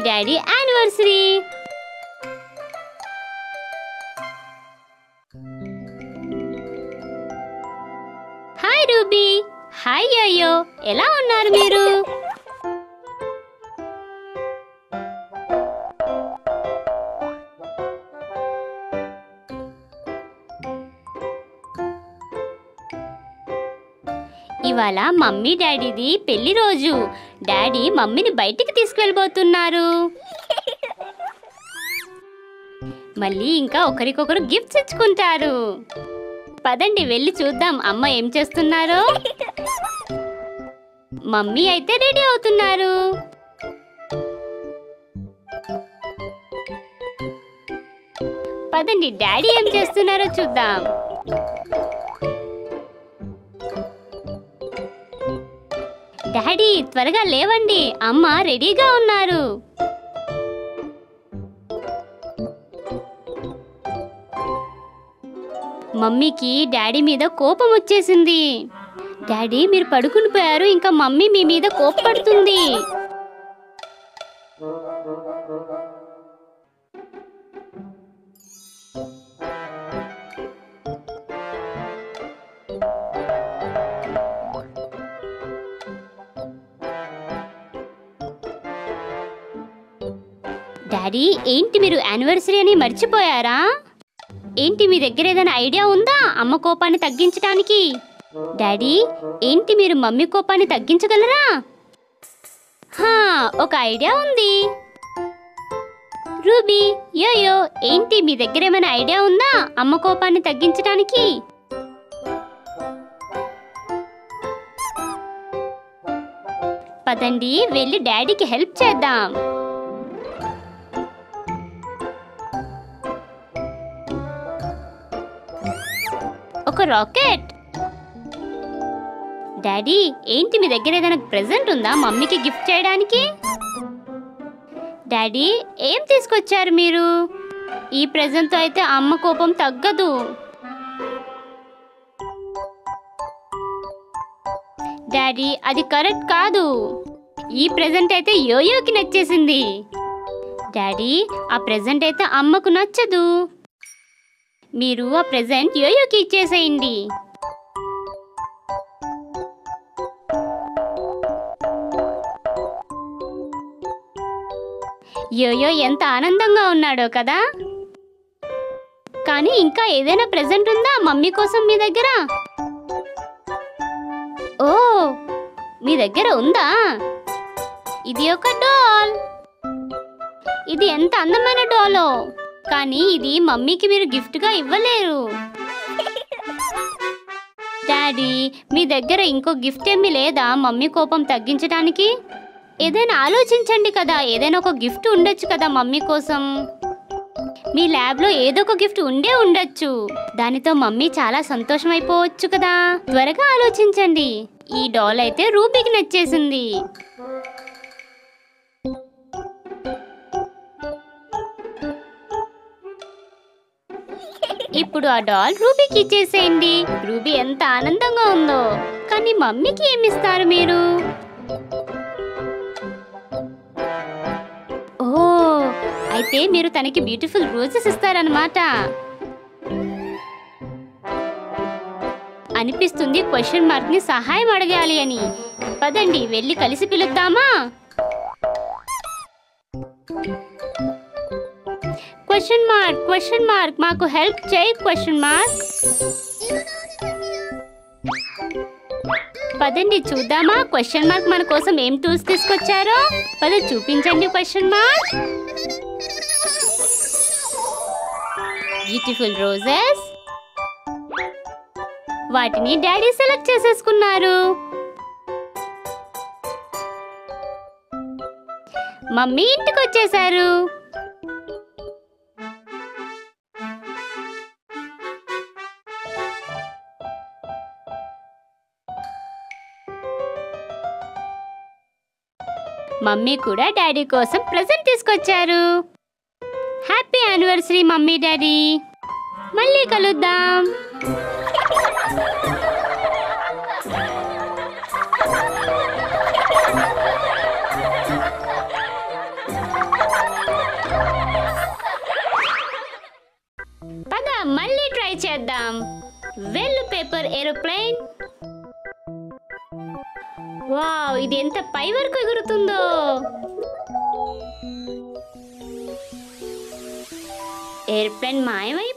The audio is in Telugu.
Daddy anniversary. Hi Ruby. Hi Yoyo. ఎలా ఉన్నారు మీరు? ఇవాళ మమ్మీ డాడీది పెళ్లి రోజు. డాడీ మమ్మీని బయటికి తీసుకెళ్ళబోతున్నారు. మళ్ళీ ఇంకా ఒకరికొకరు గిఫ్ట్స్ ఇచ్చుకుంటారు. పదండి వెళ్ళి చూద్దాం అమ్మ ఏం చేస్తున్నారో. మమ్మీ అయితే రెడీ అవుతున్నారు. పదండి డాడీ ఏం చేస్తున్నారో చూద్దాం. డాడీ త్వరగా లేవండి, అమ్మ రెడీగా ఉన్నారు. మమ్మీకి డాడీ మీద కోపం వచ్చేసింది. డాడీ మీరు పడుకుని పోయారు, ఇంకా మమ్మీ మీ మీద కోపపడుతుంది. డాడీ ఏంటి మీరు యానివర్సరీ అని మర్చిపోయారా? ఏంటి మీ దగ్గర ఏదైనా ఐడియా ఉందా అమ్మ కోపాన్ని తగ్గించడానికి? డాడీ ఏంటి మీరు మమ్మీ కోపాన్ని తగ్గించగలరా? ఒక ఐడియా ఉంది. రూబీ, యోయో ఏంటి మీ దగ్గర ఏమైనా ఐడియా ఉందా అమ్మ కోపాన్ని తగ్గించడానికి? పదండి వెళ్ళి డాడీకి హెల్ప్ చేద్దాం. ఒక రాకెట్. డాడీ ఏంటి మీ దగ్గర ఏదైనా ప్రెజెంట్ ఉందా మమ్మీకి గిఫ్ట్ చేయడానికి? డాడీ ఏం తీసుకొచ్చారు మీరు? ఈ ప్రెజెంట్తో అయితే అమ్మ కోపం తగ్గదు. డాడీ అది కరెక్ట్ కాదు. ఈ ప్రెజెంట్ అయితే యోయోకి నచ్చేసింది. డాడీ ఆ ప్రెజెంట్ అయితే అమ్మకు నచ్చదు. మీరు ఆ ప్రెజెంట్ యోయోకి ఇచ్చేసేయండి. యోయో ఎంత ఆనందంగా ఉన్నాడో కదా. కానీ ఇంకా ఏదైనా ప్రెజెంట్ ఉందా మమ్మీ కోసం మీ దగ్గర? ఓ మీ దగ్గర ఉందా? ఇది ఒక డాల్. ఇది ఎంత అందమైన డాలో, కానీ ఇది మమ్మీకి మీరు గిఫ్ట్గా ఇవ్వలేరు. డాడీ మీ దగ్గర ఇంకో గిఫ్ట్ ఏమీ లేదా మమ్మీ కోపం తగ్గించడానికి? ఏదైనా ఆలోచించండి కదా, ఏదైనా ఒక గిఫ్ట్ ఉండొచ్చు కదా మమ్మీ కోసం. మీ ల్యాబ్లో ఏదో ఒక గిఫ్ట్ ఉండొచ్చు. దానితో మమ్మీ చాలా సంతోషమైపోవచ్చు కదా. త్వరగా ఆలోచించండి. ఈ డాల్ అయితే రూబీకి నచ్చేసింది. ఇప్పుడు ఆ డాల్ రూబీకి ఇచ్చేసేయండి. రూబీ ఎంత ఆనందంగా ఉందో. కానీ మమ్మీకి ఏమిస్తారు మీరు? ఓ అయితే మీరు తనకి బ్యూటిఫుల్ రోజెస్ ఇస్తారన్నమాట. అనిపిస్తుంది క్వశ్చన్ మార్క్ ని సహాయం అడగాలి అని. పదండి వెళ్ళి కలిసి పిలుద్దామా? క్వశ్చన్ మార్క్ మాకు హెల్ప్ చేయి క్వశ్చన్ మార్క్. పదండి చూద్దామా క్వశ్చన్ మార్క్ మన కోసం ఏం టూల్స్ తీసుకొచ్చారో. పద చూపించండి క్వశ్చన్ మార్క్. Beautiful roses. వాటిని డాడీ సెలెక్ట్ చేసేసుకున్నారు. మమ్మీ ఇంటికి వచ్చేసారు. మమ్మీ కూడా డాడీ కోసం ప్రెజెంట్ తీసుకొచ్చారు. Happy anniversary mummy daddy. మళ్ళీ కలుద్దాం. ట్రై చేద్దాం. Well paper aeroplane. వావ్, ఇది ఎంత పై వరకు ఎగురుతుందో. ఎయిర్ప్లేన్ మాయమైపోయింది.